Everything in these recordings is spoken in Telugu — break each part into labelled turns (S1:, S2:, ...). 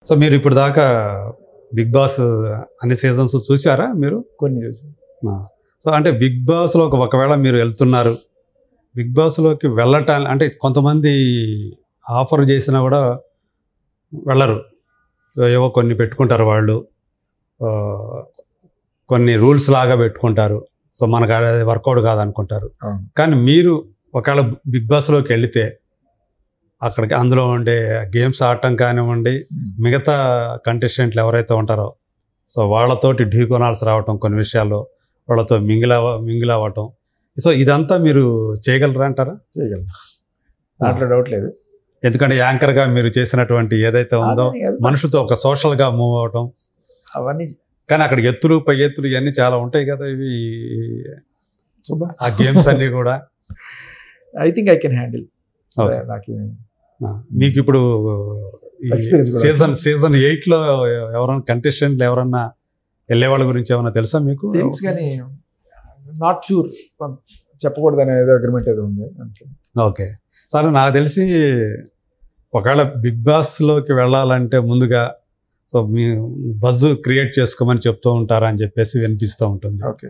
S1: సో మీరు ఇప్పుడు దాకా బిగ్ బాస్ అన్ని సీజన్స్ చూసారా మీరు?
S2: కొన్ని చూసాను.
S1: సో అంటే బిగ్ బాస్లో ఒకవేళ మీరు వెళ్తున్నారు, బిగ్ బాస్లోకి వెళ్ళటానికి అంటే కొంతమంది ఆఫర్ చేసినా కూడా వెళ్ళరు, ఏవో కొన్ని పెట్టుకుంటారు వాళ్ళు, కొన్ని రూల్స్ లాగా పెట్టుకుంటారు. సో మనకు అది వర్కౌట్ కాదనుకుంటారు. కానీ మీరు ఒకవేళ బిగ్ బాస్లోకి వెళితే అక్కడికి అందులో ఉండే గేమ్స్ ఆడటం కానివ్వండి, మిగతా కంటెస్టెంట్లు ఎవరైతే ఉంటారో సో వాళ్ళతోటి ఢీకొనాల్సి రావటం, కొన్ని విషయాల్లో వాళ్ళతో మింగిల్ అవ్వటం, సో ఇదంతా మీరు చేయగలరా అంటారా?
S2: చేయగలరు, దాంట్లో డౌట్ లేదు.
S1: ఎందుకంటే యాంకర్గా మీరు చేసినటువంటి ఏదైతే ఉందో మనుషులతో ఒక సోషల్గా మూవ్ అవటం
S2: అవన్నీ.
S1: కానీ అక్కడ ఎత్తులు పై ఎత్తులు ఇవన్నీ చాలా ఉంటాయి కదా, ఇవి ఆ గేమ్స్ అన్నీ కూడా.
S2: I think I can handle.
S1: మీకు ఇప్పుడు సీజన్ 8లో ఎవరైనా కంటెస్టెంట్లు ఎవరన్నా వెళ్ళే వాళ్ళ గురించి ఏమన్నా తెలుసా మీకు?
S2: తెలుసు కానీ నాట్ షూర్, చెప్పకూడదు అనేది అగ్రిమెంట్ ఏదో ఉంది.
S1: ఓకే, సరే. నాకు తెలిసి ఒకవేళ బిగ్ బాస్లోకి వెళ్ళాలంటే ముందుగా సో మీ బజ్ క్రియేట్ చేసుకోమని చెప్తూ ఉంటారా అని చెప్పేసి వినిపిస్తూ ఉంటుంది.
S2: ఓకే,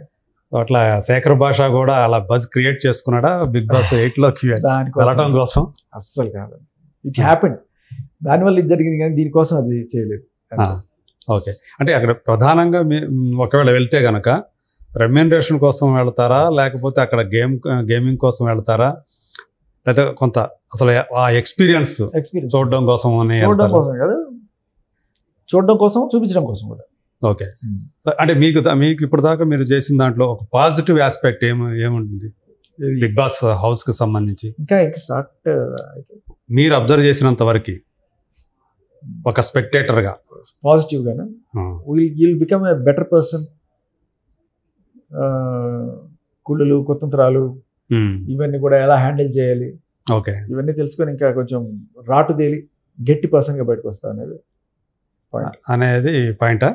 S1: సో అట్లా శేఖర్ భాష కూడా అలా బజ్ క్రియేట్ చేసుకున్నాడా బిగ్ బాస్ 8లోకి వెళ్ళడం కోసం?
S2: అస్సలు కాదు, ఇట్ హ్యాపెండ్. దానివల్ల ఇది జరిగింది కానీ దీనికోసం అది చేయలేదు.
S1: ఓకే, అంటే అక్కడ ప్రధానంగా ఒకవేళ వెళ్తే కనుక రెమ్యూనరేషన్ కోసం వెళ్తారా, లేకపోతే అక్కడ గేమింగ్ కోసం వెళ్తారా, లేదా కొంత అసలు ఆ ఎక్స్పీరియన్స్ చూడడం కోసం
S2: కదా, చూడడం కోసం, చూపించడం కోసం కూడా.
S1: ఓకే, అంటే మీకు ఇప్పుడు దాకా మీరు చేసిన దాంట్లో ఒక పాజిటివ్ ఆస్పెక్ట్ ఏముంటుంది బిగ్ బాస్ హౌస్కి సంబంధించి?
S2: ఇంకా స్టార్ట్
S1: మీరు అబ్జర్వ్ చేసినంత వరకు ఒక స్పెక్టేటర్గా
S2: పాజిటివ్ గానే will become a better person. కుళ్ళులు, కుతంత్రాలు ఇవన్నీ కూడా ఎలా హ్యాండిల్ చేయాలి,
S1: ఓకే,
S2: ఇవన్నీ తెలుసుకొని ఇంకా కొంచెం రాటుదేలి గట్టి పర్సన్ గా బయటకు వస్తా
S1: అనేది పాయింటా?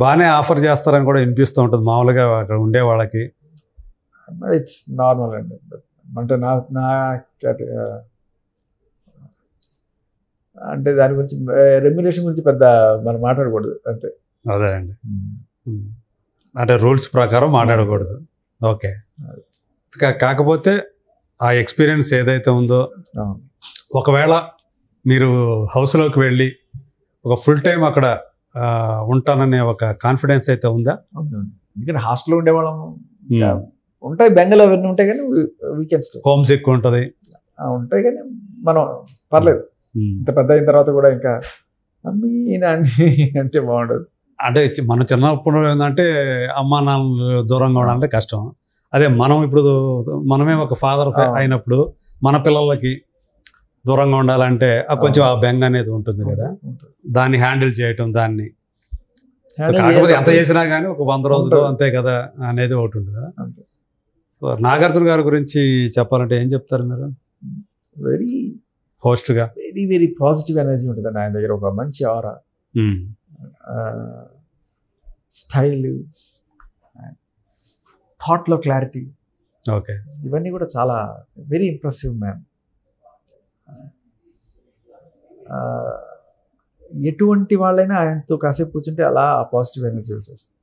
S1: బాగానే ఆఫర్ చేస్తారని కూడా వినిపిస్తూ ఉంటుంది మామూలుగా అక్కడ ఉండే వాళ్ళకి.
S2: ఇట్స్ నార్మల్ అండి, అంటే నా అంటే దాని గురించి రెమ్యునరేషన్ గురించి పెద్ద మనం మాట్లాడకూడదు అంతే.
S1: అదే అండి, అంటే రూల్స్ ప్రకారం మాట్లాడకూడదు. ఓకే, కాకపోతే ఆ ఎక్స్పీరియన్స్ ఏదైతే ఉందో ఒకవేళ మీరు హౌస్లోకి వెళ్ళి ఒక ఫుల్ టైం అక్కడ ఉంటాననే ఒక కాన్ఫిడెన్స్ అయితే ఉందా?
S2: ఎందుకంటే హాస్టల్లో ఉండేవాళ్ళం, ఉంటాయి బెంగళూరు అవన్నీ ఉంటాయి కానీ వీకెండ్స్
S1: హోమ్స్ ఎక్కువ ఉంటుంది,
S2: ఉంటాయి కానీ మనం పర్లేదు. ఇంత పెద్ద అయిన తర్వాత కూడా ఇంకా అమ్మీ నాన్ని అంటే బాగుండదు.
S1: అంటే మనం చిన్నప్పుడు ఏంటంటే అమ్మా నాన్న దూరంగా ఉండాలంటే కష్టం. అదే మనం ఇప్పుడు మనమే ఒక ఫాదర్ అయినప్పుడు మన పిల్లలకి దూరంగా ఉండాలంటే కొంచెం ఆ బెంగ అనేది ఉంటుంది కదా, దాన్ని హ్యాండిల్ చేయటం, దాన్ని కాకపోతే ఎంత చేసినా కానీ ఒక 100 రోజులు అంతే కదా అనేది ఒకటి ఉంటుంది కదా. సో నాగార్జున గారి గురించి చెప్పాలంటే ఏం చెప్తారు మీరు?
S2: వెరీ
S1: హోస్ట్గా
S2: వెరీ పాజిటివ్ ఎనర్జీ ఉంటుంది ఆయన దగ్గర, ఒక మంచి ఆరా, స్టైల్, థాట్లో క్లారిటీ,
S1: ఓకే,
S2: ఇవన్నీ కూడా చాలా వెరీ ఇంప్రెసివ్ మ్యాన్. ఎటువంటి వాళ్ళైనా ఆయనతో కాసేపు కూర్చుంటే అలా పాజిటివ్ ఎనర్జీ వచ్చేస్తుంది.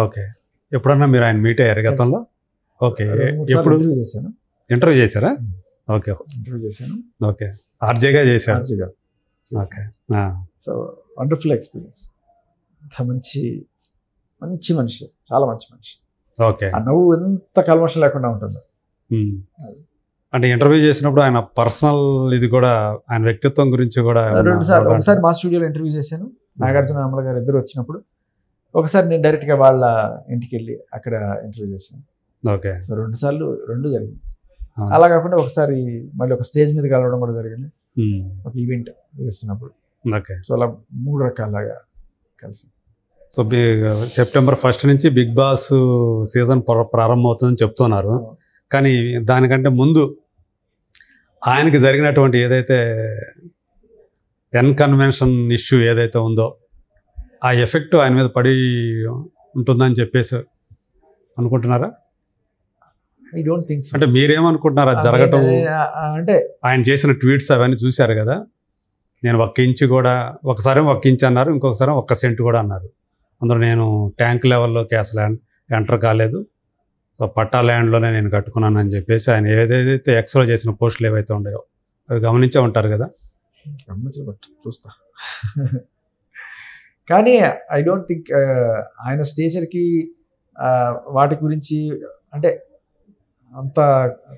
S1: ఓకే, ఎప్పుడన్నా మీరు ఆయన మీట్ అయ్యారు గతంలో? ఓకే, ఎప్పుడు
S2: చేశాను?
S1: ఇంటర్వ్యూ చేశారా? ఓకే,
S2: ఇంటర్వ్యూ చేశాను.
S1: ఓకే, ఆర్జేగా చేశారు.
S2: Okay, so wonderful experience. మంచి మంచి మనిషి, చాలా మంచి మనిషి.
S1: ఓకే,
S2: ఆ నవ్వు ఎంత కల్మషం లేకుండా ఉంటుంది.
S1: అంటే ఇంటర్వ్యూ చేసినప్పుడు ఆయన పర్సనల్ ఇది కూడా, ఆయన వ్యక్తిత్వం గురించి కూడా
S2: ఒకసారి మా స్టూడియోలో ఇంటర్వ్యూ చేశాను. నాగార్జున అమల గారు ఇద్దరు వచ్చినప్పుడు ఒకసారి నేను డైరెక్ట్గా వాళ్ళ ఇంటికి వెళ్ళి అక్కడ ఇంటర్వ్యూ చేశాను.
S1: ఓకే,
S2: సో 2 సార్లు జరిగింది. అలా కాకుండా ఒకసారి మళ్ళీ ఒక స్టేజ్ మీద కలవడం కూడా జరిగింది, ఒక ఈవెంట్ చేస్తున్నప్పుడు.
S1: ఓకే,
S2: సో అలా 3 రకాలుగా కలిసి.
S1: సో సెప్టెంబర్ 1 నుంచి బిగ్ బాస్ సీజన్ ప్రారంభమవుతుందని చెప్తున్నారు. కానీ దానికంటే ముందు ఆయనకి జరిగినటువంటి ఏదైతే కన్వెన్షన్ ఇష్యూ ఏదైతే ఉందో ఆ ఎఫెక్ట్ ఆయన మీద పడి ఉంటుందని చెప్పేసి అనుకుంటున్నారా?
S2: I don't think so.
S1: అంటే మీరేమనుకుంటున్నారు అది జరగటం?
S2: అంటే
S1: ఆయన చేసిన ట్వీట్స్ అవన్నీ చూశారు కదా, నేను 1 ఇంచు కూడా, ఒకసారి 1 ఇంచు అన్నారు, ఇంకొకసారి 1 సెంటు కూడా అన్నారు. అందులో నేను ట్యాంక్ లెవెల్లోకి అసలు ఎంటర్ కాలేదు. సో పట్టా ల్యాండ్లోనే నేను కట్టుకున్నాను అని చెప్పేసి ఆయన ఏదైతే ఎక్స్లో చేసిన పోస్టులు ఏవైతే ఉన్నాయో అవి గమనించే ఉంటారు కదా.
S2: చూస్తా. కానీ ఐ డోంట్ థింక్ ఆయన స్టేచర్కి వాటి గురించి అంటే అంత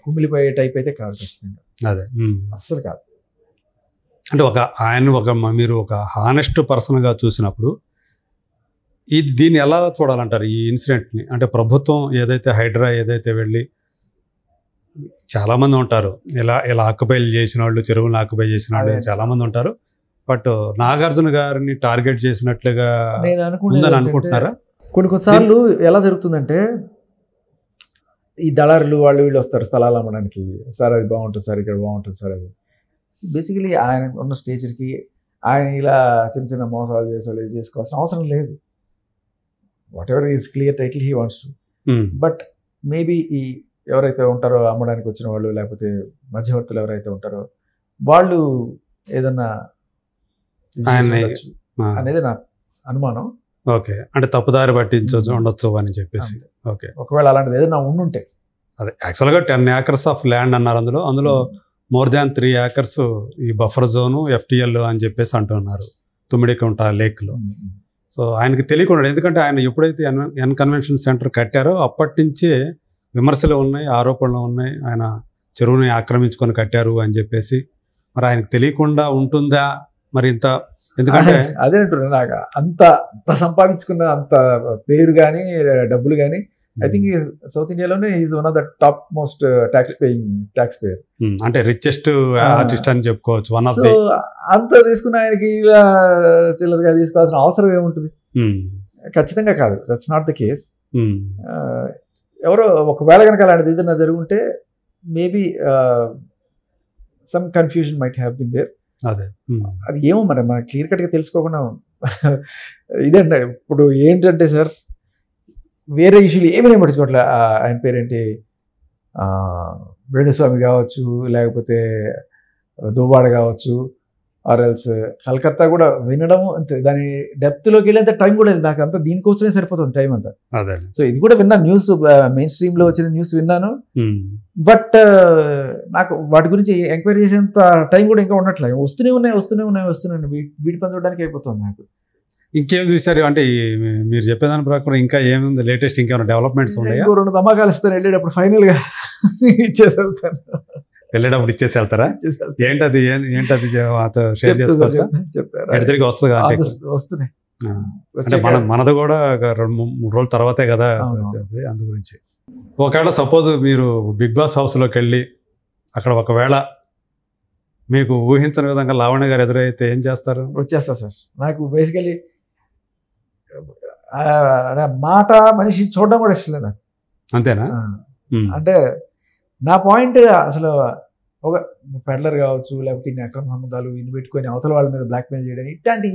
S2: కుమిలిపోయే టైప్ అయితే కాదు ఖచ్చితంగా.
S1: అదే
S2: అస్సలు కాదు.
S1: అంటే మీరు ఒక హానెస్ట్ పర్సన్గా చూసినప్పుడు దీన్ని ఎలా చూడాలంటారు ఈ ఇన్సిడెంట్ని? అంటే ప్రభుత్వం ఏదైతే హైడ్రా ఏదైతే వెళ్ళి చాలామంది ఉంటారు, ఇలా ఆక్యుపైలు చేసిన వాళ్ళు, చెరువులను ఆక్యుపై చేసిన వాళ్ళు చాలామంది ఉంటారు. బట్ నాగార్జున గారిని టార్గెట్ చేసినట్లుగా
S2: నేను
S1: అనుకుంటున్నారా?
S2: కొన్నిసార్లు ఎలా జరుగుతుందంటే ఈ దళారులు వాళ్ళు వీళ్ళు వస్తారు స్థలాలు అమ్మడానికి. సార్ అది బాగుంటుంది సార్, ఇక్కడ బాగుంటుంది సార్. అది బేసికలీ ఆయన ఉన్న స్టేచర్కి ఆయన ఇలా చిన్న చిన్న మోసాలు చేసుకోవాల్సిన అవసరం లేదు. What ever is clear title he wants to. But maybe ఈ ఎవరైతే ఉంటారో అమ్మడానికి వచ్చిన వాళ్ళు, లేకపోతే మధ్యవర్తులు ఎవరైతే ఉంటారో వాళ్ళు ఏదన్నా అనేది నా అనుమానం.
S1: ఓకే, అంటే తప్పుదారి పట్టించవచ్చు ఉండొచ్చు అని చెప్పేసి. ఓకే,
S2: ఒకవేళ అలాంటిది ఏదైనా ఉండుంటే.
S1: అదే యాక్చువల్గా 10 acres ఆఫ్ ల్యాండ్ అన్నారు. అందులో మోర్ దాన్ 3 acres ఈ బఫర్ జోను, FTL అని చెప్పేసి అంటున్నారు తుమ్మిడికుంట లేక్లో. సో ఆయనకి తెలియకుండా, ఎందుకంటే ఆయన ఎప్పుడైతే ఎన్ కన్వెన్షన్ సెంటర్ కట్టారో అప్పటి నుంచే విమర్శలు ఉన్నాయి, ఆరోపణలు ఉన్నాయి, ఆయన చెరువుని ఆక్రమించుకొని కట్టారు అని చెప్పేసి. మరి ఆయనకు తెలియకుండా ఉంటుందా మరి ఇంత? ఎందుకంటే
S2: అదే అంటున్నా, నాకు అంత సంపాదించుకున్న అంత పేరు కానీ డబ్బులు కానీ ఐ థింక్ సౌత్ ఇండియాలోనే is one of the top most tax payer.
S1: అంటే రిచెస్ట్ ఆర్టిస్ట్ అని చెప్పుకోవచ్చు.
S2: సో అంత తీసుకున్న ఆయనకి ఇలా చిల్లరగా తీసుకోవాల్సిన అవసరం ఏముంటుంది? ఖచ్చితంగా కాదు. That's not the case. ఎవరో ఒకవేళ కనుక అలాంటిది ఏదైనా జరుగుంటే maybe some confusion might have been there.
S1: అదే
S2: అది ఏమో మరి మనకు క్లియర్ కట్గా తెలుసుకోకుండా ఇదండి. ఇప్పుడు ఏంటంటే సార్, వేరే ఇష్యూలు ఏమైనా పట్టించుకోవట్లే. ఆయన పేరేంటి, వేణుస్వామి కావచ్చు, లేకపోతే దువ్వాడ కావచ్చు, ఆర్ఎల్స్ కలకత్తా కూడా వినడం అంతే. దాని డెప్త్లోకి వెళ్ళేంత టైం కూడా లేదు నాకు. అంతా దీనికోసమే సరిపోతుంది టైం అంతా. సో ఇది కూడా విన్నాను, న్యూస్ మెయిన్ స్ట్రీమ్లో వచ్చిన న్యూస్ విన్నాను. బట్ నాకు వాటి గురించి ఎంక్వైరీ చేసేంత టైం కూడా ఇంకా ఉండట్లేదు. వస్తూనే ఉన్నాయి. వీటి పని చూడడానికి అయిపోతుంది నాకు.
S1: ఇంకేం చూసారు అంటే మీరు చెప్పేదాని ప్రకారం ఇంకా ఏముంది లేటెస్ట్? ఇంకేమైనా డెవలప్మెంట్స్ ఉన్నాయా?
S2: 2 ధమాకాలు ఇస్తాను వెళ్ళేటప్పుడు, ఫైనల్గా ఇచ్చేసి వెళ్తాను.
S1: వెళ్ళేటప్పుడు ఇచ్చేసి వెళ్తారా? ఏంటది షేర్ చేసుకోవచ్చా? తిరిగి
S2: వస్తున్నాయి.
S1: అంటే మనది కూడా 2-3 రోజుల తర్వాతే కదా, అందు గురించి. ఒకవేళ సపోజ్ మీరు బిగ్ బాస్ హౌస్లోకి వెళ్ళి అక్కడ ఒకవేళ మీకు ఊహించని విధంగా లావణ్య గారు ఎదురైతే ఏం చేస్తారు?
S2: వచ్చేస్తా సార్. నాకు బేసికలీ మాట మనిషి చూడడం కూడా ఇష్టం లేదు నాకు.
S1: అంతేనా?
S2: అంటే నా పాయింట్ అసలు ఒక పెడ్లర్ కావచ్చు, లేకపోతే ఇన్ని అక్రమ సంబంధాలు ఇన్ని పెట్టుకొని అవతల వాళ్ళ మీద బ్లాక్మెయిల్ చేయడం, ఇట్లాంటి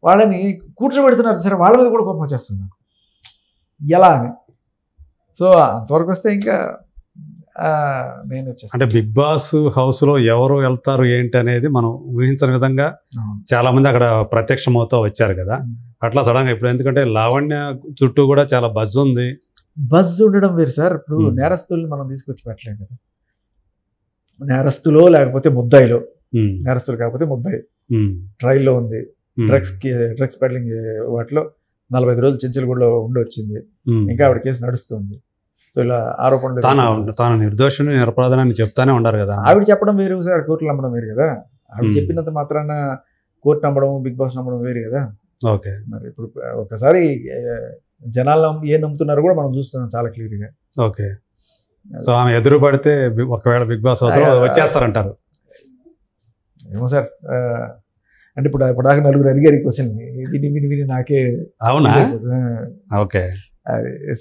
S2: వాళ్ళని కూర్చోబెడుతున్నారు సరే, వాళ్ళ మీద కూడా కోపం వచ్చేస్తుంది నాకు. ఎలా అని. సో అంతవరకు వస్తే ఇంకా నేను వచ్చేస్తాను.
S1: అంటే బిగ్ బాస్ హౌస్లో ఎవరు వెళ్తారు ఏంటి అనేది మనం ఊహించని విధంగా చాలా మంది అక్కడ ప్రత్యక్షమవుతూ వచ్చారు కదా. అట్లా సడన్గా ఇప్పుడు, ఎందుకంటే లావణ్య చుట్టూ కూడా చాలా బజ్ ఉంది.
S2: బజ్ ఉండడం వేరు సార్. ఇప్పుడు నేరస్తుల్ని మనం తీసుకొచ్చి పెట్టలేం కదా. నేరస్తులో లేకపోతే ముద్దాయిలో, నేరస్తులు కాకపోతే ముద్దాయి ట్రైల్లో ఉంది. డ్రగ్స్ పెడ్లింగ్ వాటిలో 45 రోజులు చెంచల్గూడలో ఉండి వచ్చింది. ఇంకా ఆవిడ కేసు నడుస్తుంది. సో ఇలా ఆరోపణలు,
S1: తాను నిర్దోషిని నిరపరాధనని చెప్తానే ఉండారు కదా.
S2: ఆవిడ చెప్పడం వేరు సార్, కోర్టులు నమ్మడం వేరు కదా. ఆవిడ చెప్పినంత మాత్రాన కోర్టు నమ్మడం, బిగ్ బాస్ నమ్మడం వేరు కదా.
S1: ఓకే,
S2: మరి ఇప్పుడు ఒకసారి జనాలు ఏం నమ్ముతున్నారో కూడా మనం చూస్తున్నాం చాలా క్లియర్గా.
S1: ఓకే, సో ఆమె ఎదురు పడితే ఒకవేళ బిగ్ బాస్ వచ్చేస్తారంటారు.
S2: ఏమో సార్, అంటే ఇప్పుడు దాకా 4 అడిగారు ఈ క్వశ్చన్, విని నాకే.
S1: అవునా? ఓకే,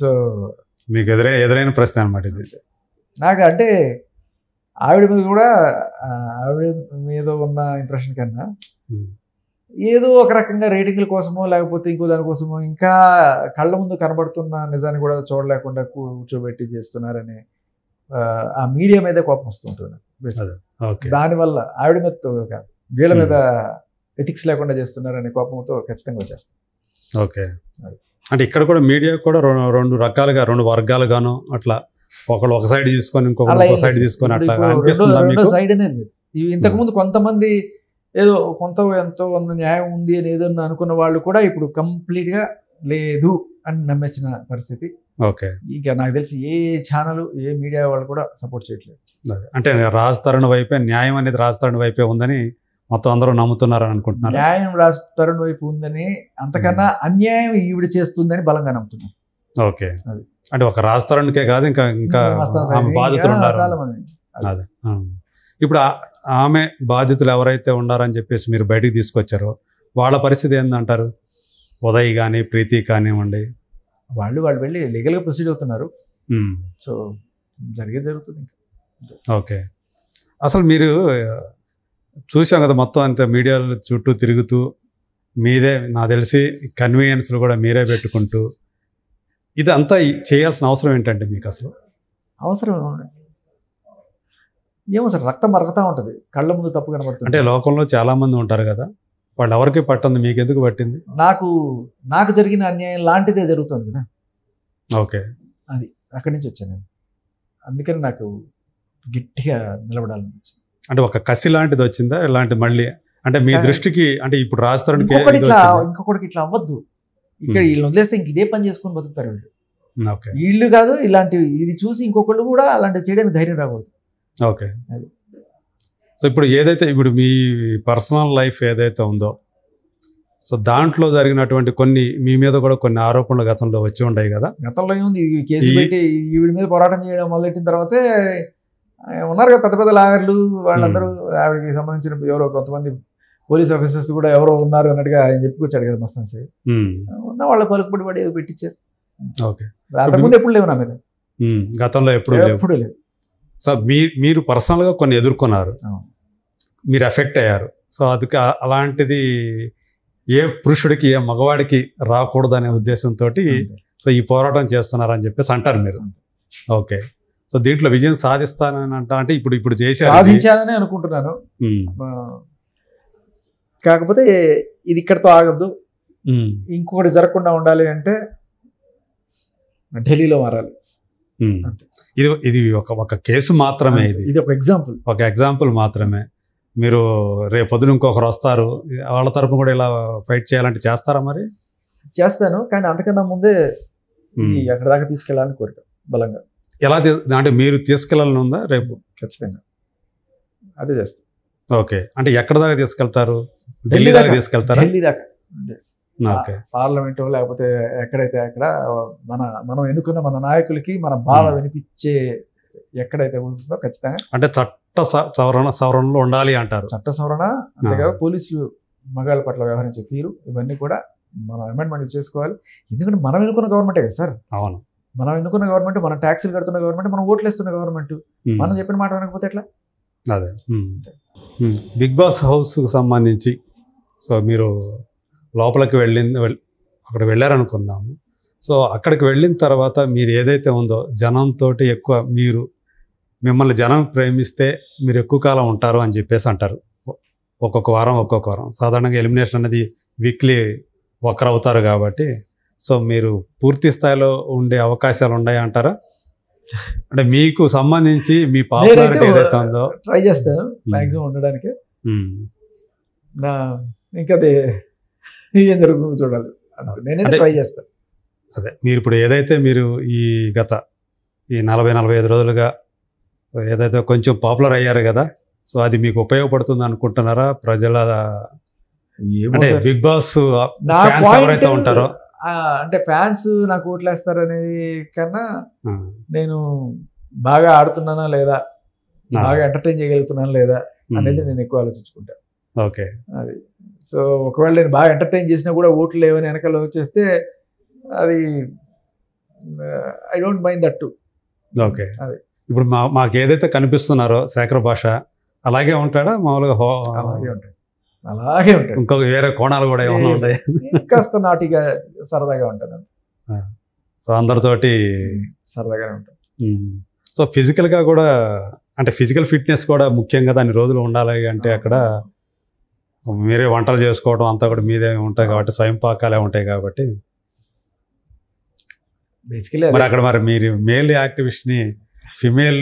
S2: సో
S1: మీకు ఎదురైన ప్రశ్న అనమాట ఇది.
S2: నాకు అంటే ఆవిడ మీద కూడా, ఆవిడ మీద ఉన్న ఇంప్రెషన్ కన్నా ఏదో ఒక రకంగా రేటింగ్ల కోసమో లేకపోతే ఇంకో దానికోసమో ఇంకా కళ్ళ ముందు కనబడుతున్న నిజాన్ని కూడా చూడలేకుండా కూర్చోబెట్టి చేస్తున్నారని ఆ మీడియా మీద కోపం వస్తుంటుంది. దానివల్ల ఆవిడ మీద కాదు, వీళ్ళ మీద ఎథిక్స్ లేకుండా చేస్తున్నారు అనే కోపంతో ఖచ్చితంగా వచ్చేస్తాం.
S1: ఓకే. అంటే ఇక్కడ కూడా మీడియా కూడా రెండు రకాలుగా, రెండు వర్గాలుగాను అట్లా ఒకళ్ళు ఒక సైడ్ తీసుకొని ఇంకొక సైడ్ తీసుకొని అట్లా అనిపిస్తుందా మీకు?
S2: సైడ్ అనేది ఇంతకుముందు కొంతమంది ఏదో ఎంతో న్యాయం ఉంది అని ఏదన్నా అనుకున్న వాళ్ళు కూడా ఇప్పుడు కంప్లీట్గా లేదు అని నమ్మేసిన పరిస్థితి.
S1: ఓకే.
S2: ఇంకా నాకు తెలిసి ఏ ఛానల్ ఏ మీడియా వాళ్ళు కూడా సపోర్ట్ చేయట్లేదు.
S1: అంటే రాజ్ తరుణ్ వైపే, న్యాయం అనేది రాజ్ తరుణ్ వైపే ఉందని మొత్తం అందరూ నమ్ముతున్నారని అనుకుంటున్నారు.
S2: న్యాయం రాజ్ తరుణ్ వైపు ఉందని, అంతకన్నా అన్యాయం ఈవిడ చేస్తుందని బలంగా నమ్ముతున్నారు.
S1: ఓకే. అంటే ఒక రాజ్ తరుణ్కే కాదు, ఇంకా ఆమె బాధితులు ఉన్నారు. అదే ఇప్పుడు ఆమె బాధితులు ఎవరైతే ఉన్నారని చెప్పేసి మీరు బయటికి తీసుకొచ్చారో వాళ్ళ పరిస్థితి ఏందంటారు? ఉదయ్ కానీ ప్రీతి కానివ్వండి,
S2: వాళ్ళు వెళ్ళి లీగల్గా ప్రొసీడ్ అవుతున్నారు. సో జరుగుతుంది.
S1: ఓకే. అసలు మీరు చూసాం కదా మొత్తం అంత మీడియాల చుట్టూ తిరుగుతూ మీదే, నాకు తెలిసి కన్వీనియన్స్లు కూడా మీరే పెట్టుకుంటూ ఇదంతా చేయాల్సిన అవసరం ఏంటంటే మీకు అసలు?
S2: అవసరం ఏమో సార్, రక్తం మరగతా ఉంటుంది, కళ్ళ ముందు తప్పు కనబడుతుంది.
S1: అంటే లోకంలో చాలా మంది ఉంటారు కదా, వాళ్ళు ఎవరికి పట్టింది, మీకు ఎందుకు పట్టింది?
S2: నాకు జరిగిన అన్యాయం లాంటిదే జరుగుతుంది కదా.
S1: ఓకే.
S2: అది అక్కడి నుంచి వచ్చాను నేను. అందుకని నాకు గట్టిగా నిలబడాలనిపించింది.
S1: అంటే ఒక కసి లాంటిది వచ్చిందా ఇలాంటి మళ్ళీ? అంటే మీ దృష్టికి అంటే ఇప్పుడు రాజ్ తరుణ్
S2: ఇంకొకటికి ఇట్లా అవ్వద్దు, ఇక్కడ వీళ్ళని వదిలేస్తే ఇంక ఇదే పని చేసుకొని బతుకుతారు వీళ్ళు. వీళ్ళు కాదు, ఇలాంటివి ఇది చూసి ఇంకొకళ్ళు కూడా అలాంటివి చేయడానికి ధైర్యం రాకూడదు.
S1: ఓకే. సో ఇప్పుడు ఏదైతే ఇప్పుడు మీ పర్సనల్ లైఫ్ ఏదైతే ఉందో, సో దాంట్లో జరిగినటువంటి కొన్ని మీ మీద కూడా కొన్ని ఆరోపణలు గతంలో వచ్చి ఉంటాయి కదా.
S2: గతంలో ఏముంది, కేసు పెట్టి ఈవిడ మీద పోరాటం చేయడం మొదలెట్టిన తర్వాతే ఉన్నారు కదా పెద్ద పెద్ద లాయర్లు, వాళ్ళందరూ ఆవిడకి సంబంధించిన ఎవరో కొంతమంది పోలీస్ ఆఫీసర్స్ కూడా ఎవరో ఉన్నారు అన్నట్టుగా ఆయన చెప్పుకొచ్చాడు కదా మస్తాన్ సార్. ఉన్న వాళ్ళ పలుకుబడి పడి ఏదో పెట్టించారు.
S1: ఓకే.
S2: అంతకుముందు ఎప్పుడు లేవు నా మీద,
S1: గతంలో ఎప్పుడు
S2: లేవు.
S1: సో మీరు పర్సనల్గా కొన్ని ఎదుర్కొన్నారు, మీరు ఎఫెక్ట్ అయ్యారు. సో అది అలాంటిది ఏ పురుషుడికి ఏ మగవాడికి రాకూడదు అనే ఉద్దేశంతో సో ఈ పోరాటం చేస్తున్నారని చెప్పేసి అంటారు మీరు. ఓకే. సో దీంట్లో విజయం సాధిస్తానని అంటే ఇప్పుడు
S2: సాధించాలని అనుకుంటున్నాను. కాకపోతే ఇది ఇక్కడితో ఆగద్దు, ఇంకొకటి జరగకుండా ఉండాలి అంటే ఢిల్లీలో మారాలి.
S1: ఇది ఒక కేసు మాత్రమే,
S2: ఇది ఒక ఎగ్జాంపుల్
S1: మాత్రమే. మీరు రేపొద్దున ఇంకొకరు వస్తారు, వాళ్ళ తరపు కూడా ఇలా ఫైట్ చేయాలంటే చేస్తారా? మరి
S2: చేస్తాను, కానీ అంతకన్నా ముందే ఎక్కడ దాకా తీసుకెళ్ళాలని కోరిక బలంగా.
S1: ఎలా అంటే మీరు తీసుకెళ్ళాలని ఉందా రేపు?
S2: ఖచ్చితంగా అదే చేస్తాను.
S1: ఓకే. అంటే ఎక్కడ దాకా తీసుకెళ్తారు? ఢిల్లీ దాకా తీసుకెళ్తారా?
S2: ఢిల్లీ దాకా. ఓకే. పార్లమెంట్ లేకపోతే ఎక్కడైతే అక్కడ మనం ఎన్నుకున్న మన నాయకులకి మన బాధ వినిపించే ఎక్కడైతే ఉంటుందో ఖచ్చితంగా.
S1: అంటే చట్ట సవరణలో ఉండాలి అంటారు.
S2: చట్ట సవరణ, అంతేకాదు పోలీసులు మగాళ్ళ పట్ల వ్యవహరించే తీరు, ఇవన్నీ కూడా మనం అమెండ్మెంట్ చేసుకోవాలి. ఎందుకంటే మనం ఎన్నుకున్న గవర్నమెంటే కదా సార్.
S1: అవును,
S2: మనం ఎన్నుకున్న గవర్నమెంట్, మనం ట్యాక్సులు కడుతున్న గవర్నమెంట్, మనం ఓట్లు వేస్తున్న గవర్నమెంట్, మనం చెప్పిన మాట వినకపోతే ఎట్లా?
S1: అదే. బిగ్ బాస్ హౌస్కు సంబంధించి సో మీరు లోపలికి అక్కడ వెళ్ళారనుకుందాము. సో అక్కడికి వెళ్ళిన తర్వాత మీరు ఏదైతే ఉందో జనంతో ఎక్కువ మిమ్మల్ని జనం ప్రేమిస్తే మీరు ఎక్కువ కాలం ఉంటారు అని చెప్పేసి అంటారు. ఒక్కొక్క వారం సాధారణంగా ఎలిమినేషన్ అనేది వీక్లీ ఒకరు అవుతారు కాబట్టి సో మీరు పూర్తి స్థాయిలో ఉండే అవకాశాలు ఉన్నాయి అంటారా? అంటే మీకు సంబంధించి మీ పాపులారిటీ ఏదైతే ఉందో
S2: ట్రై చేస్తాను మ్యాక్సిమం ఉండడానికి. ఇంకా ఏం జరుగుతుందో చూడాలి, నేనైతే ట్రై చేస్తాను.
S1: అదే మీరు ఇప్పుడు ఏదైతే మీరు ఈ గత 40-45 రోజులుగా ఏదైతే కొంచెం పాపులర్ అయ్యారు కదా, సో అది మీకు ఉపయోగపడుతుంది అనుకుంటున్నారా? ప్రజల అంటే బిగ్ బాస్ ఫ్యాన్స్ ఎవరైతే ఉంటారో,
S2: అంటే ఫ్యాన్స్ నాకు ఓట్లు వేస్తారు అనేది కన్నా నేను బాగా ఆడుతున్నానా లేదా, బాగా ఎంటర్టైన్ చేయగలుగుతున్నానా లేదా అనేది నేను ఎక్కువ ఆలోచించుకుంటాను.
S1: ఓకే.
S2: అది సో ఒకవేళ నేను బాగా ఎంటర్టైన్ చేసినా కూడా ఓట్లు లేవని వెనకాల వచ్చేస్తే అది I don't mind that to.
S1: Okay. అది ఇప్పుడు మాకు ఏదైతే కనిపిస్తున్నారో శేఖర్ భాష అలాగే ఉంటాడా? మామూలుగా
S2: అలాగే ఉంటాడు.
S1: ఇంకొక వేరే కోణాలు కూడా ఏమైనా ఉంటాయి?
S2: కాస్త నాటిగా సరదాగా ఉంటాను.
S1: సో అందరితోటి
S2: సరదాగానే ఉంటాను.
S1: సో ఫిజికల్గా కూడా అంటే ఫిజికల్ ఫిట్నెస్ కూడా ముఖ్యంగా దాని రోజులు ఉండాలి అంటే అక్కడ మీరే వంటలు చేసుకోవడం అంతా కూడా మీదే ఉంటాయి కాబట్టి స్వయం పాకాలే ఉంటాయి కాబట్టి
S2: బేసికలీ
S1: మరి అక్కడ మరి మీరు మేల్ యాక్టివిస్ట్ని ఫిమేల్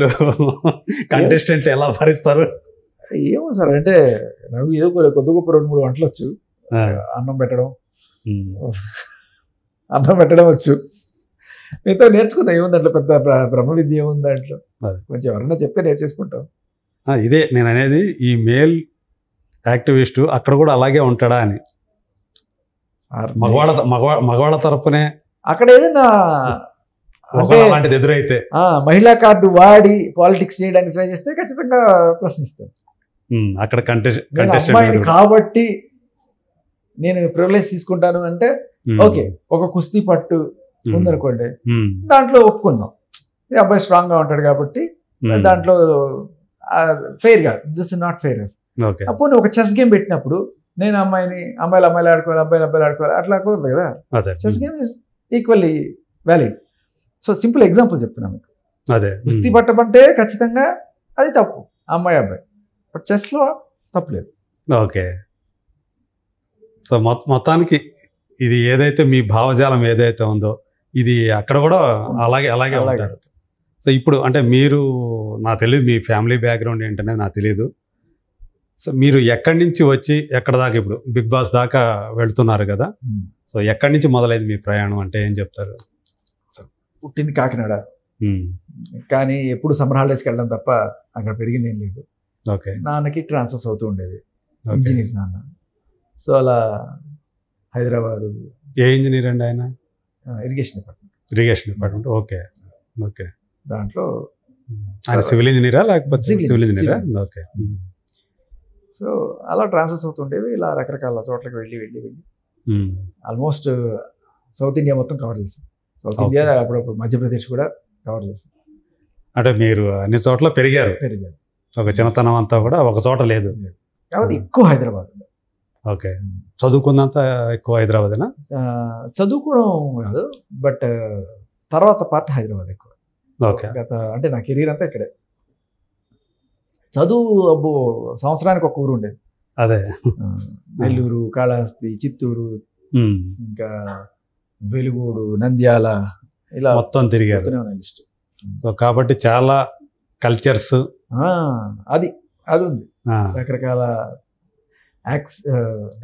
S1: కంటెస్టెంట్ ఎలా భరిస్తారు?
S2: ఏమో సార్, అంటే నాకు ఏదో కొద్ది గొప్ప 2-3 వంటలు వచ్చు. అన్నం పెట్టడం వచ్చు. మిగతా నేర్చుకుందా ఏముంది దాంట్లో, పెద్ద బ్రహ్మ విద్య ఏముంది దాంట్లో, కొంచెం ఎవరన్నా చెప్తే నేర్చేసుకుంటాం.
S1: ఇదే నేను అనేది, ఈ మేల్ యాక్టివిస్టు అక్కడ కూడా అలాగే ఉంటాడా అని. మగవాళ్ళ తరపునే
S2: అక్కడ ఏదైనా
S1: అలాంటిది ఎదురైతే
S2: మహిళా కార్డు వాడి పాలిటిక్స్ చేయడానికి ట్రై చేస్తే ఖచ్చితంగా ప్రశ్నిస్తాను.
S1: అక్కడ
S2: అమ్మాయిని కాబట్టి నేను ప్రివిలేజ్ తీసుకుంటాను అంటే ఓకే, ఒక కుస్తీ పట్టు ఉందనుకోండి, దాంట్లో ఒప్పుకున్నాం, ఈ అబ్బాయి స్ట్రాంగ్ గా ఉంటాడు కాబట్టి దాంట్లో ఫెయిర్ గా, దిస్ ఇస్ నాట్ ఫెయిర్. అప్పుడు నువ్వు ఒక చెస్ గేమ్ పెట్టినప్పుడు నేను అమ్మాయిలు ఆడుకోవాలి, అబ్బాయిలు ఆడుకోవాలి, అట్లా కుదరదు కదా. Chess game is equally valid. So simple example చెప్తున్నా మీకు. కుస్తీ పట్టమంటే ఖచ్చితంగా అది తప్పు, అమ్మాయి అబ్బాయి, బట్ చెస్లో తప్పులేదు.
S1: ఓకే. సో మొత్తానికి ఇది ఏదైతే మీ భావజాలం ఏదైతే ఉందో ఇది అక్కడ కూడా అలాగే ఉంటారు. సో ఇప్పుడు అంటే మీరు, నాకు తెలియదు మీ ఫ్యామిలీ బ్యాక్గ్రౌండ్ ఏంటనేది నాకు తెలియదు. సో మీరు ఎక్కడి నుంచి వచ్చి ఎక్కడ దాకా ఇప్పుడు బిగ్ బాస్ దాకా వెళ్తున్నారు కదా, సో ఎక్కడి నుంచి మొదలైంది మీ ప్రయాణం అంటే ఏం చెప్తారు?
S2: పుట్టింది కాకినాడ, కానీ ఎప్పుడు సమ్మర్ హాలిడేస్కి వెళ్ళడం తప్ప అక్కడ పెరిగింది ఏం లేదు.
S1: ఓకే.
S2: నాన్నకి ట్రాన్స్ఫర్స్ అవుతూ ఉండేది, ఇంజనీర్ నాన్న. సో అలా హైదరాబాద్.
S1: ఏ ఇంజనీర్ అండి ఆయన?
S2: Irrigation department.
S1: ఓకే.
S2: దాంట్లో
S1: ఆయన సివిల్ ఇంజనీరా లేకపోతే సివిల్ ఇంజనీరా? ఓకే.
S2: సో అలా ట్రాన్స్ఫర్స్ అవుతుండేవి, ఇలా రకరకాల చోట్లకి వెళ్ళి ఆల్మోస్ట్ సౌత్ ఇండియా మొత్తం కవర్ చేసాం. సౌత్ ఇండియా, అప్పుడప్పుడు మధ్యప్రదేశ్ కూడా కవర్ చేసాం.
S1: అంటే మీరు అన్ని చోట్ల పెరిగారు. ఒక చిన్నతనం అంతా కూడా ఒక చోట లేదు
S2: కాబట్టి ఎక్కువ హైదరాబాద్.
S1: ఓకే. చదువుకున్నంత ఎక్కువ హైదరాబాదేనా?
S2: చదువుకోవడం కాదు, బట్ తర్వాత పార్ట్ హైదరాబాద్ ఎక్కువ.
S1: ఓకే.
S2: అంటే నా కెరీర్ అంతా ఇక్కడే. చదువు అబ్బో సంవత్సరానికి ఒక ఊరు ఉండేది.
S1: అదే
S2: నెల్లూరు, కాళహస్తి, చిత్తూరు, ఇంకా వెలుగోడు, నంద్యాల, ఇలా
S1: మొత్తం తిరిగారు.
S2: లిస్ట్.
S1: సో కాబట్టి చాలా కల్చర్స్
S2: అది ఉంది, రకరకాల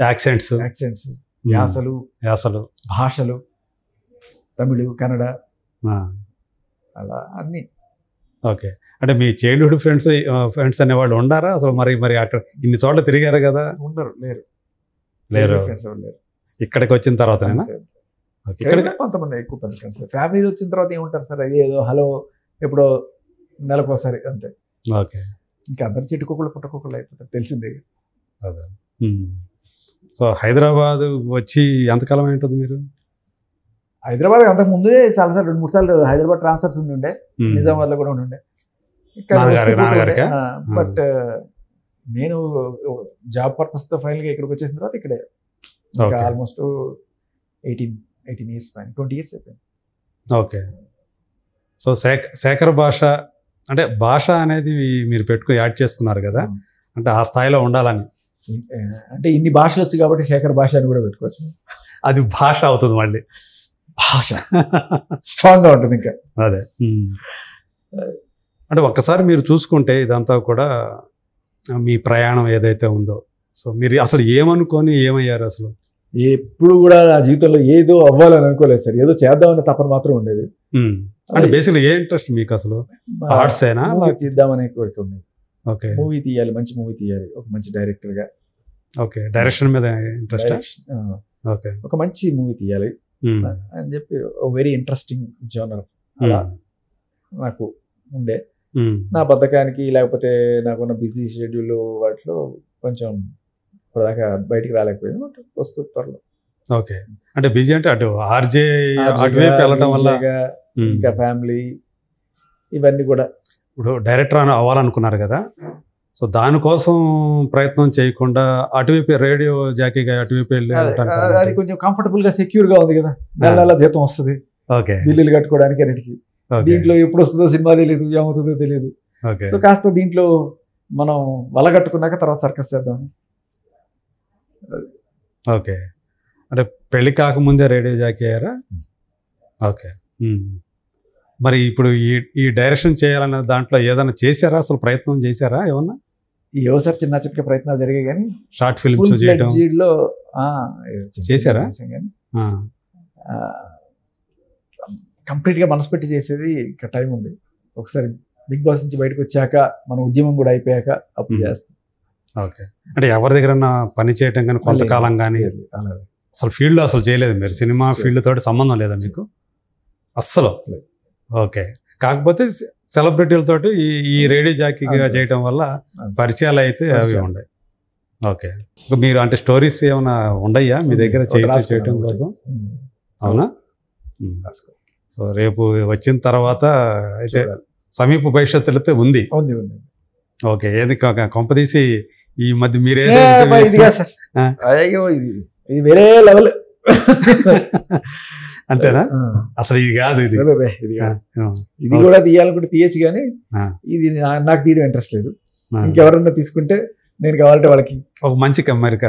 S2: యాక్సెంట్స్, యాసలు, భాషలు, తమిళ్, కన్నడ, అలా అన్ని.
S1: ఓకే. అంటే మీ చైల్డ్హుడ్ ఫ్రెండ్స్ అనేవాళ్ళు ఉండారా అసలు? మరి అక్కడ ఇన్ని చోట్ల తిరిగారు కదా. లేరు. ఇక్కడికి వచ్చిన తర్వాతనేనా?
S2: కొంతమంది ఎక్కువ పెద్ద ఫ్రెండ్స్. ఫ్యామిలీలో వచ్చిన తర్వాత ఏముంటారు సార్, ఏదో హలో ఎప్పుడో నెలకోసారి అంతే.
S1: ఓకే.
S2: ఇంకా అందరు చిట్టుకోకులు పుట్టకోకులు అయిపోతారు, తెలిసిందే.
S1: అదే. సో హైదరాబాద్ వచ్చి ఎంతకాలం ఏంటుంది మీరు?
S2: హైదరాబాద్ అంతకు ముందే చాలాసార్లు 2-3 సార్లు హైదరాబాద్ ట్రాన్స్ఫర్స్ ఉండే, నిజామాబాద్ లో కూడా ఉండే. బట్ నేను జాబ్ పర్పస్ తో ఫైనల్ గా ఇక్కడికి వచ్చేసిన తర్వాత ఇక్కడే ఆల్మోస్ట్ 18 years, 20 years అయిపోయింది.
S1: ఓకే. సో శేఖర్ భాష అంటే భాష అనేది మీరు పెట్టుకుని యాడ్ చేసుకున్నారు కదా, అంటే ఆ స్థాయిలో ఉండాలని.
S2: అంటే ఇన్ని భాషలు వచ్చి కాబట్టి శేఖర్ భాష అని కూడా పెట్టుకోవచ్చు.
S1: అది భాష అవుతుంది, మళ్ళీ
S2: భాష స్ట్రాంగ్ గా ఉంటుంది ఇంకా.
S1: అదే. అంటే ఒక్కసారి మీరు చూసుకుంటే ఇదంతా కూడా మీ ప్రయాణం ఏదైతే ఉందో, సో మీరు అసలు ఏమనుకొని ఏమయ్యారు అసలు?
S2: ఎప్పుడు కూడా నా జీవితంలో ఏదో అవ్వాలని అనుకోలేదు సార్, ఏదో చేద్దామనే తపన మాత్రం ఉండేది.
S1: అంటే బేసిక్లీ ఏ ఇంట్రెస్ట్ మీకు అసలు? ఆర్ట్స్ అయినా
S2: తీద్దామనే కోరిక ఉండేది.
S1: ఓకే.
S2: మూవీ తీయాలి, మంచి మూవీ తీయాలి, ఒక మంచి డైరెక్టర్ గా.
S1: ఓకే. డైరెక్షన్ మీద ఇంట్రెస్ట్. ఓకే.
S2: ఒక మంచి మూవీ తీయాలి అని చెప్పి వెరీ ఇంట్రెస్టింగ్ జోనర్ అలా నాకు ఉండే. నా బద్ధకానికి లేకపోతే నాకున్న బిజీ షెడ్యూల్ వాటిలో కొంచెం ఇప్పటిదాకా బయటికి రాలేకపోయింది, బట్ వస్తుంది త్వరలో.
S1: ఓకే. అంటే బిజీ అంటే అటు ఆర్జే అటువైపు వెళ్ళడం వల్ల
S2: ఇంకా ఫ్యామిలీ ఇవన్నీ కూడా.
S1: ఇప్పుడు డైరెక్టర్ అవ్వాలనుకున్నారు కదా, సో దానికోసం ప్రయత్నం చేయకుండా అటువైపు రేడియో జాకీగా అటువైపు వెళ్ళి
S2: అది కొంచెం కంఫర్టబుల్ గా సెక్యూర్ గా ఉంది కదా, నెల జీతం వస్తుంది, బిల్లులు కట్టుకోవడానికి అన్నిటికీ. దీంట్లో ఎప్పుడు వస్తుందో సినిమా తెలియదు, ఏమవుతుందో తెలియదు. సో కాస్త దీంట్లో మనం వల కట్టుకున్నాక తర్వాత సర్కస్ చేద్దాం.
S1: ఓకే, అంటే పెళ్లి కాకముందే రేడియో జాకీ అయ్యారా? ఓకే. మరి ఇప్పుడు ఈ డైరెక్షన్ చేయాలనే దాంట్లో ఏదైనా చేశారా, అసలు ప్రయత్నం చేశారా ఏమన్నా?
S2: ఏవో సార్ చిన్న చిన్న ప్రయత్నాలు జరిగాయి కానీ
S1: షార్ట్ ఫిల్మ్స్ చేయడం
S2: లో
S1: చేశారా?
S2: కానీ కంప్లీట్గా మనసు పెట్టి చేసేది ఇంకా టైం ఉంది. ఒకసారి బిగ్ బాస్ నుంచి బయటకు వచ్చాక మన ఉద్యమం కూడా అయిపోయాక అప్పుడు చేస్తాం.
S1: ఓకే, అంటే ఎవరి దగ్గర పని చేయటం కానీ కొంతకాలం కానీ అసలు ఫీల్డ్లో అసలు చేయలేదు మీరు? సినిమా ఫీల్డ్ తోటి సంబంధం లేదా మీకు అస్సలు? ఓకే, కాకపోతే సెలబ్రిటీలతోటి ఈ రేడియో జాకీగా చేయటం వల్ల పరిచయాలు అయితే అవి ఉన్నాయి. ఓకే, మీరు అంటే స్టోరీస్ ఏమైనా ఉండయ్యా మీ దగ్గర చేయటం కోసం? అవునా? సో రేపు వచ్చిన తర్వాత అయితే సమీప భవిష్యత్తులో అయితే ఉంది. ఓకే, ఏది కొంపదీసి ఈ మధ్య మీరే
S2: ఇది వేరే లెవెల్
S1: అంతేనా? అసలు ఇది కాదు,
S2: ఇది కూడా తీయాలనుకుంటే తీయచ్చు కానీ ఇది నాకు తీయడం ఇంట్రెస్ట్ లేదు. ఇంకెవరన్నా తీసుకుంటే నేను కావాలంటే వాళ్ళకి
S1: ఒక మంచి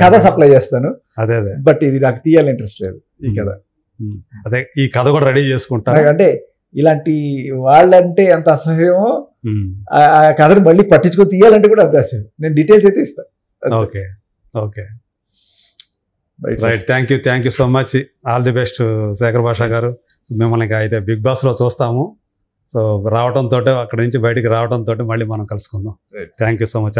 S2: కథ సప్లై చేస్తాను.
S1: అదే
S2: బట్ ఇది నాకు తీయాలని ఇంట్రెస్ట్ లేదు ఈ కథ.
S1: అదే ఈ కథ కూడా రెడీ చేసుకుంటారు.
S2: అంటే ఇలాంటి వాళ్ళంటే ఎంత అసహ్యమో ఆ కథను మళ్ళీ పట్టించుకొని తీయాలంటే కూడా అంత అసహ్యం. నేను డీటెయిల్స్ అయితే ఇస్తాను.
S1: Okay okay right, thank you so much. All the best Shekhar Basha గారు. మిమ్మల్ని అయితే బిగ్ బాస్లో చూస్తాము. సో రావడంతో అక్కడి నుంచి బయటికి రావడంతో మళ్ళీ మనం కలుసుకుందాం. Thank you so much.